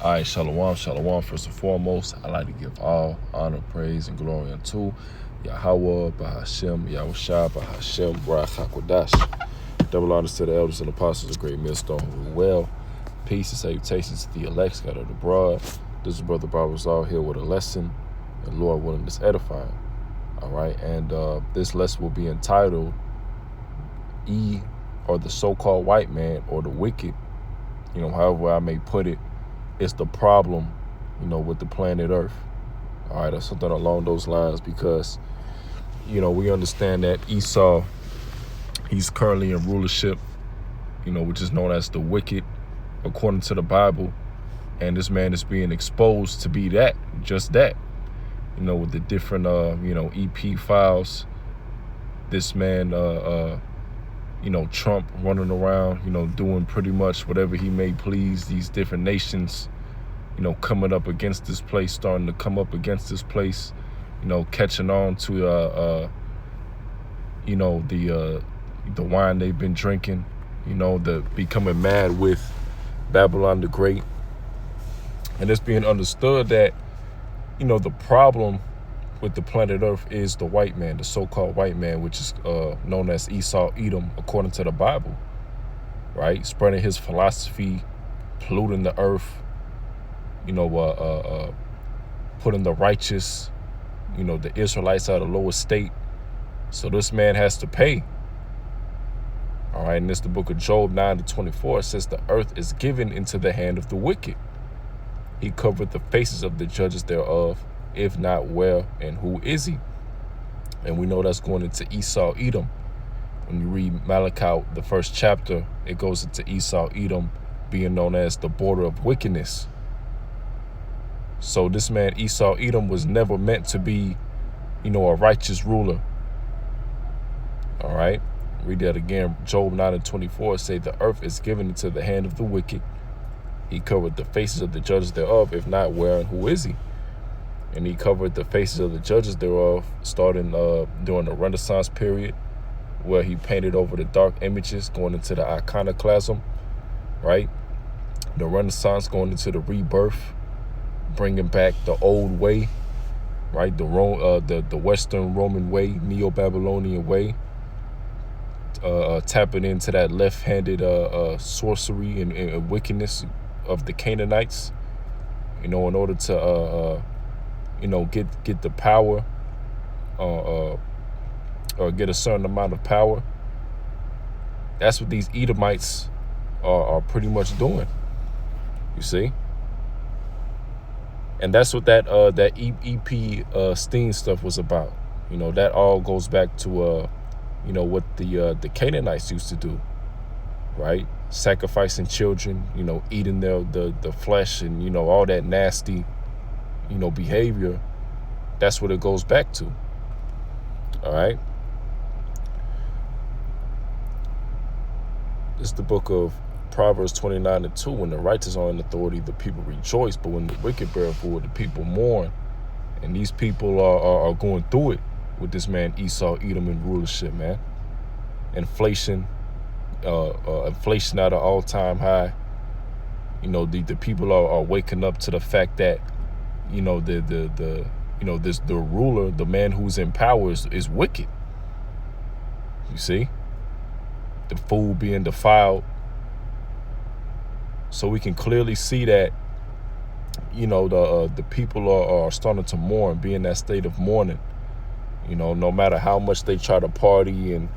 All right, shalom, shalom. First and foremost, I'd like to give all honor, praise, and glory unto Yahweh, Bahashem, Yahushua, Bahashem, Barach HaKodash. Double honors to the elders and apostles of Great Millstone who are well. Peace and salutations to the elect scattered abroad. This is Brother Barbazar here with a lesson, and Lord willing, this edifying. All right, and this lesson will be entitled or the so-called white man, or the wicked, however I may put it, is the problem, with the planet Earth. All right, or something along those lines, because, we understand that Esau, he's currently in rulership, which is known as the wicked, according to the Bible. And this man is being exposed to be that, just that, with the different, EP files. This man, Trump running around, doing pretty much whatever he may please. These different nations, coming up against this place, starting to come up against this place, catching on to, the wine they've been drinking, the becoming mad with Babylon the Great. And it's being understood that, the problem with the planet Earth is the white man, the so-called white man, which is known as Esau, Edom, according to the Bible, right? Spreading his philosophy, polluting the earth, putting the righteous, the Israelites at a lower state. So this man has to pay. All right, and it's the book of Job 9-24. It says, the earth is given into the hand of the wicked. He covered the faces of the judges thereof. If not, where and who is he? And we know that's going into Esau, Edom. When you read Malachi, the first chapter, it goes into Esau, Edom, being known as the border of wickedness. So this man, Esau, Edom, was never meant to be, a righteous ruler. All right, read that again. Job 9-24 say, the earth is given into the hand of the wicked. He covered the faces of the judges thereof. If not, where and who is he? And he covered the faces of the judges thereof, starting during the Renaissance period, where he painted over the dark images, going into the iconoclasm, right? The Renaissance going into the rebirth, bringing back the old way, right? The Western Roman way, Neo-Babylonian way, tapping into that left-handed sorcery and wickedness of the Canaanites, in order to get the power, or get a certain amount of power. That's what these Edomites are pretty much doing, you see. And that's what that EP Steen stuff was about. That all goes back to what the Canaanites used to do, right? Sacrificing children, eating the flesh, and all that nasty behavior. That's what it goes back to. All right. It's the book of Proverbs 29-2. When the righteous are in authority, the people rejoice, but when the wicked bear forward, the people mourn. And these people are going through it with this man Esau, Edom, in rulership, man. Inflation at an all-time high. The people are waking up to the fact that the ruler, the man who's in power, is wicked. You see, the food being defiled. So we can clearly see that the people are starting to mourn, be in that state of mourning. No matter how much they try to party and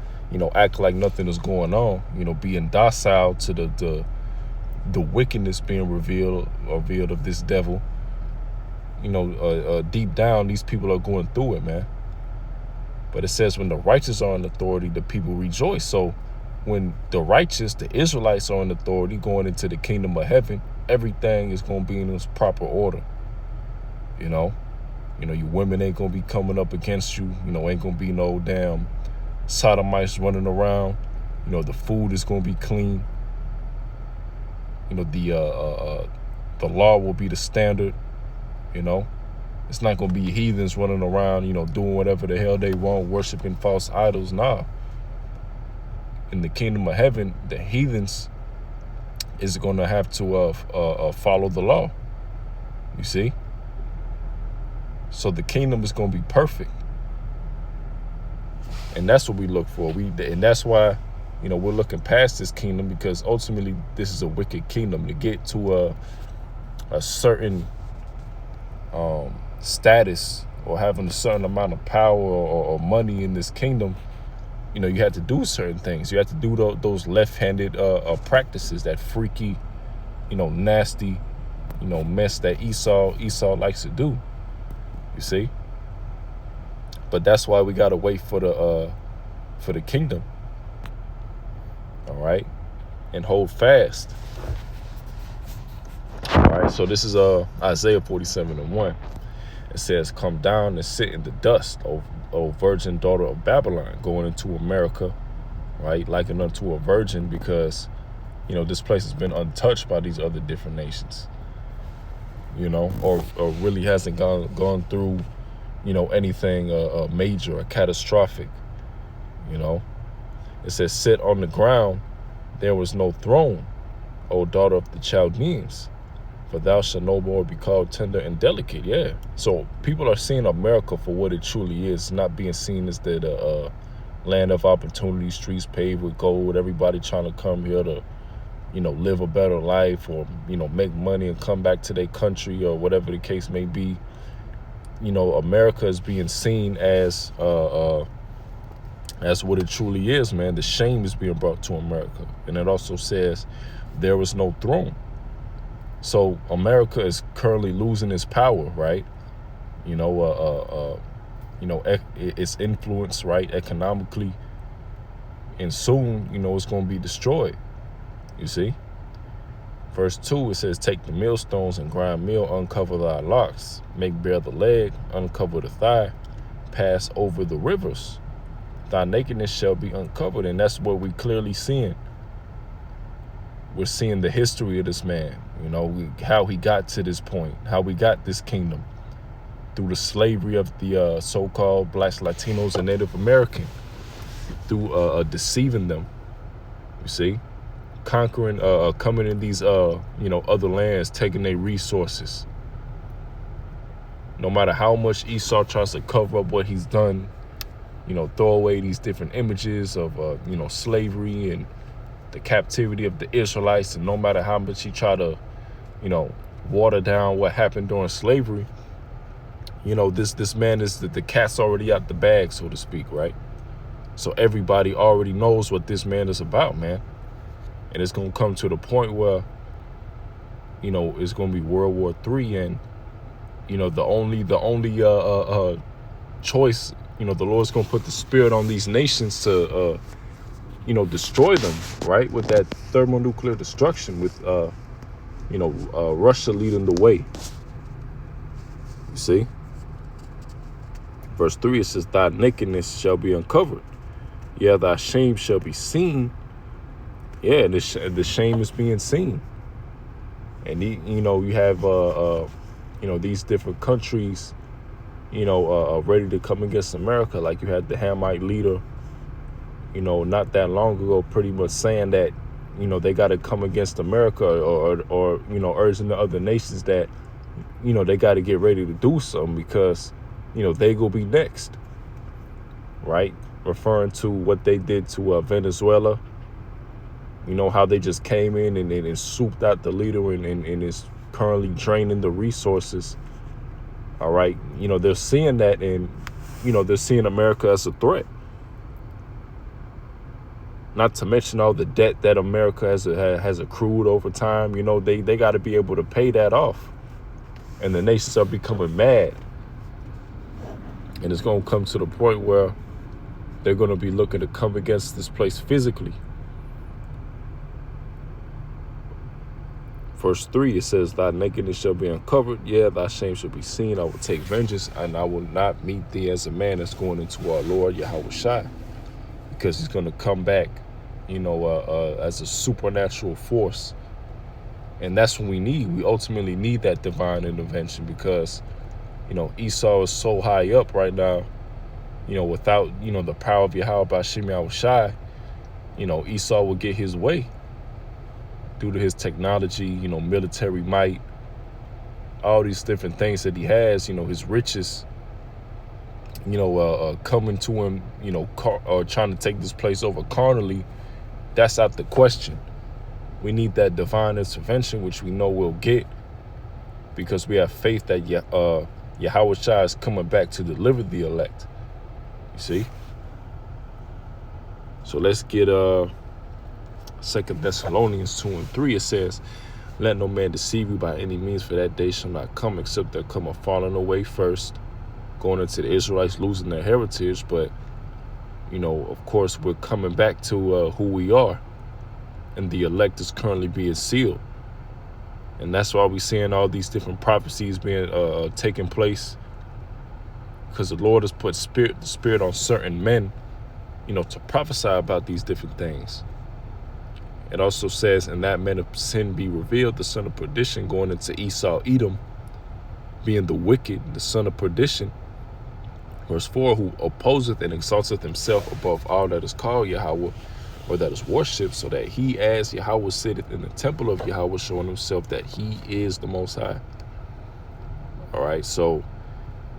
act like nothing is going on, being docile to the wickedness being revealed of this devil. Deep down, these people are going through it, man. But it says when the righteous are in authority, the people rejoice. So when the righteous, the Israelites, are in authority, going into the kingdom of heaven, everything is going to be in its proper order. Your women ain't going to be coming up against you. Ain't going to be no damn sodomites running around. The food is going to be clean. The law will be the standard. It's not going to be heathens running around, doing whatever the hell they want, worshiping false idols. Nah. In the kingdom of heaven, the heathens is going to have to follow the law. You see? So the kingdom is going to be perfect. And that's what we look for. And that's why, we're looking past this kingdom, because ultimately this is a wicked kingdom. To get to a certain status, or having a certain amount of power or money in this kingdom, you have to do certain things. You have to do those left-handed practices, that freaky, nasty, mess that Esau likes to do. You see? But that's why we gotta wait for the kingdom. All right, and hold fast. All right. So this is Isaiah 47:1. It says, "Come down and sit in the dust, O virgin daughter of Babylon," going into America, right? Likened unto a virgin, because this place has been untouched by these other different nations. Or really hasn't gone through, anything major or catastrophic. It says, "Sit on the ground, there was no throne, O daughter of the Chaldeans, for thou shalt no more be called tender and delicate." Yeah. So people are seeing America for what it truly is, not being seen as the land of opportunity, streets paved with gold, everybody trying to come here to live a better life, or make money and come back to their country, or whatever the case may be. America is being seen as what it truly is, man. The shame is being brought to America. And it also says there was no throne. So America is currently losing its power, right? Its influence, right, economically. And soon, it's going to be destroyed. You see? Verse 2, it says, "Take the millstones and grind meal, uncover thy locks, make bare the leg, uncover the thigh, pass over the rivers. Thy nakedness shall be uncovered." And that's what we clearly seeing. We're seeing the history of this man, how he got to this point, how we got this kingdom, through the slavery of the so-called blacks, Latinos, and Native American, through deceiving them, you see, conquering, coming in these, other lands, taking their resources. No matter how much Esau tries to cover up what he's done, throw away these different images of, slavery and the captivity of the Israelites, and no matter how much he try to, water down what happened during slavery, this man is the cat's already out the bag, so to speak, right? So everybody already knows what this man is about, man. And it's going to come to the point where, it's going to be World War III, and, the only choice, the Lord's going to put the spirit on these nations to, destroy them, right? With that thermonuclear destruction, with, Russia leading the way. You see? Verse 3, it says, "Thy nakedness shall be uncovered. Yeah, thy shame shall be seen." Yeah, the shame is being seen. And, you have, these different countries, ready to come against America. Like you had the Hamite leader, not that long ago, pretty much saying that, they got to come against America, or urging the other nations that, they got to get ready to do something, because, they go be next, right? Referring to what they did to Venezuela. How they just came in and souped out the leader and is currently draining the resources. All right. They're seeing that, and, they're seeing America as a threat. Not to mention all the debt that America has accrued over time. They got to be able to pay that off. And the nations are becoming mad. And it's going to come to the point where they're going to be looking to come against this place physically. Verse 3, it says, "Thy nakedness shall be uncovered. Yeah, thy shame shall be seen. I will take vengeance, and I will not meet thee as a man that's going into our Lord Yahweh Shai." Because he's going to come back, as a supernatural force. And that's what we need. We ultimately need that divine intervention, because, Esau is so high up right now, without, the power of Yahweh Bashim Yahweh Shai, Esau will get his way. Due to his technology, military might, all these different things that he has, his riches, coming to him, or trying to take this place over carnally, that's out the question. We need that divine intervention, which we know we'll get, because we have faith that Yahweh Shai is coming back to deliver the elect. You see? So let's get 2 Thessalonians 2:3. It says, let no man deceive you by any means, for that day shall not come, except there come a falling away first, going into the Israelites losing their heritage. But, of course, we're coming back to who we are. And the elect is currently being sealed. And that's why we're seeing all these different prophecies being taking place. Because the Lord has put the spirit on certain men, to prophesy about these different things. It also says, and that man of sin be revealed, the son of perdition, going into Esau, Edom, being the wicked, the son of perdition. Verse 4, who opposeth and exalteth himself above all that is called Yahweh, or that is worshipped, so that he as Yahweh sitteth in the temple of Yahweh, showing himself that he is the Most High. All right, so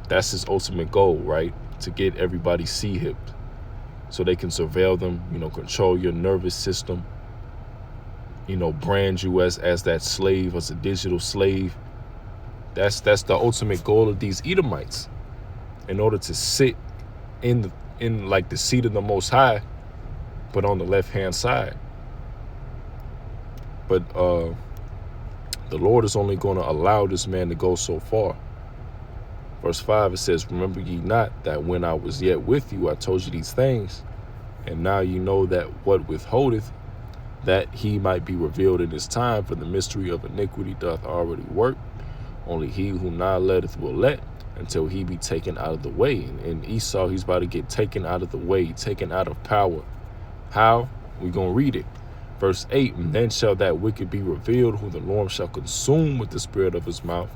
that's his ultimate goal, right? To get everybody sea-hipped so they can surveil them, control your nervous system, brand you as that slave, as a digital slave. That's the ultimate goal of these Edomites, in order to sit in like the seat of the Most High, but on the left-hand side. But the Lord is only going to allow this man to go so far. Verse 5, it says, remember ye not that when I was yet with you, I told you these things, and now you know that what withholdeth, that he might be revealed in his time, for the mystery of iniquity doth already work. Only he who now letteth will let, until he be taken out of the way. And Esau, he's about to get taken out of the way, taken out of power. How? We're going to read it. Verse 8, and then shall that wicked be revealed, whom the Lord shall consume with the spirit of his mouth,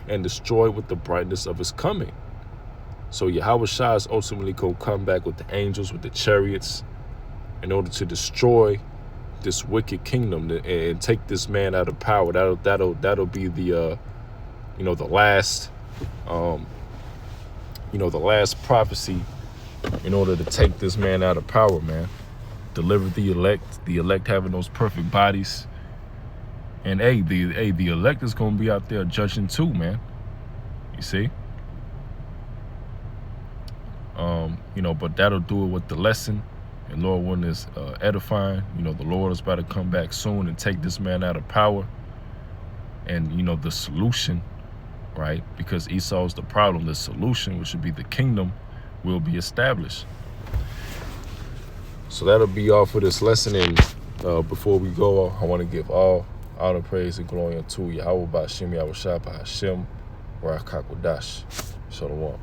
and destroy with the brightness of his coming. So Yahweh Shai is ultimately going to come back with the angels, with the chariots, in order to destroy this wicked kingdom and take this man out of power. That'll be the the last the last prophecy, in order to take this man out of power, man. Deliver the elect having those perfect bodies. And the elect is going to be out there judging too, man. You see? But that'll do it with the lesson. And Lord willing is edifying. The Lord is about to come back soon and take this man out of power. And, the solution, right? Because Esau is the problem. The solution, which would be the kingdom, will be established. So that'll be all for this lesson. And before we go, I want to give all honor, praise, and glory unto Yahweh Ba'Shem Yahweh Shai Ba'Hashem Barak HaKodash. Shalom.